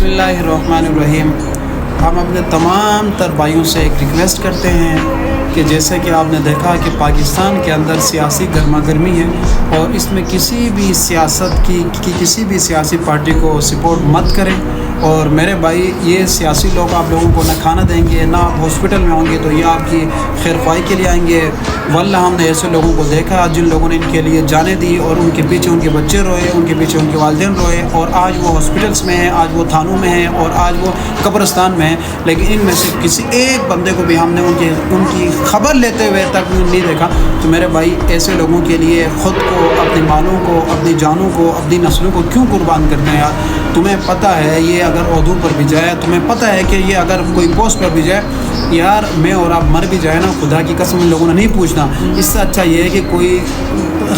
بسم اللہ الرحمن الرحیم۔ ہم اپنے تمام تر بھائیوں سے ایک ریکویسٹ کرتے ہیں کہ جیسے کہ آپ نے دیکھا کہ پاکستان کے اندر سیاسی گرما گرمی ہے اور اس میں کسی بھی سیاست کی کسی بھی سیاسی پارٹی کو سپورٹ مت کریں۔ اور میرے بھائی، یہ سیاسی لوگ آپ لوگوں کو نہ کھانا دیں گے، نہ آپ ہاسپٹل میں ہوں گے تو یہ آپ کی خیر خواہی کے لیے آئیں گے۔ واللہ ہم نے ایسے لوگوں کو دیکھا جن لوگوں نے ان کے لیے جانیں دی اور ان کے پیچھے ان کے بچے روئے، ان کے پیچھے ان کے والدین روئے، اور آج وہ ہاسپٹلس میں ہیں، آج وہ تھانوں میں ہیں، اور آج وہ قبرستان میں ہیں۔ لیکن ان میں سے کسی ایک بندے کو بھی ہم نے ان کی خبر لیتے ہوئے تک نہیں دیکھا۔ تو میرے بھائی، ایسے لوگوں کے لیے خود کو، اپنے مالوں کو، اپنی جانوں کو، اپنی نسلوں کو کیوں قربان کرتے ہیں یار؟ تمہیں پتہ ہے یہ اگر عہدوں پر بھی جائے، تمہیں پتہ ہے کہ یہ اگر کوئی پوسٹ پر بھی جائے، یار میں اور آپ مر بھی جائے نا، خدا کی قسم ان لوگوں نے نہیں پوچھنا۔ اس سے اچھا یہ ہے کہ کوئی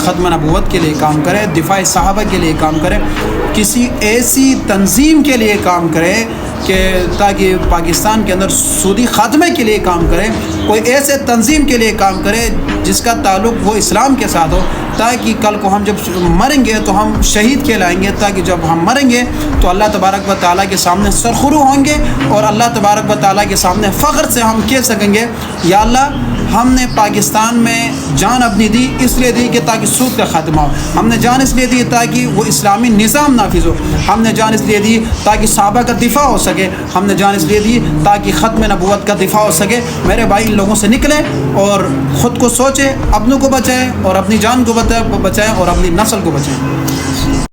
ختم نبوت کے لیے کام کرے، دفاع صحابہ کے لیے کام کرے، کسی ایسی تنظیم کے لیے کام کرے کہ تاکہ پاکستان کے اندر سودی خاتمے کے لیے کام کرے، کوئی ایسے تنظیم کے لیے کام کرے جس کا تعلق وہ اسلام کے ساتھ ہو، تاکہ کل کو ہم جب مریں گے تو ہم شہید کہلائیں گے، تاکہ جب ہم مریں گے تو اللہ تبارک و تعالیٰ کے سامنے سرخرو ہوں گے اور اللہ تبارک و تعالیٰ کے سامنے فخر سے ہم کہہ سکیں گے، یا اللہ ہم نے پاکستان میں جان اپنی دی، اس لیے دی کہ تاکہ سود کا خاتمہ ہو، ہم نے جان اس لیے دی تاکہ وہ اسلامی نظام نافذ ہو، ہم نے جان اس لیے دی تاکہ صحابہ کا دفاع ہو سکے، ہم نے جان اس لیے دی تاکہ ختم نبوت کا دفاع ہو سکے۔ میرے بھائی، ان لوگوں سے نکلیں اور خود کو سوچیں، اپنوں کو بچائیں اور اپنی جان کو بچائیں اور اپنی نسل کو بچائیں۔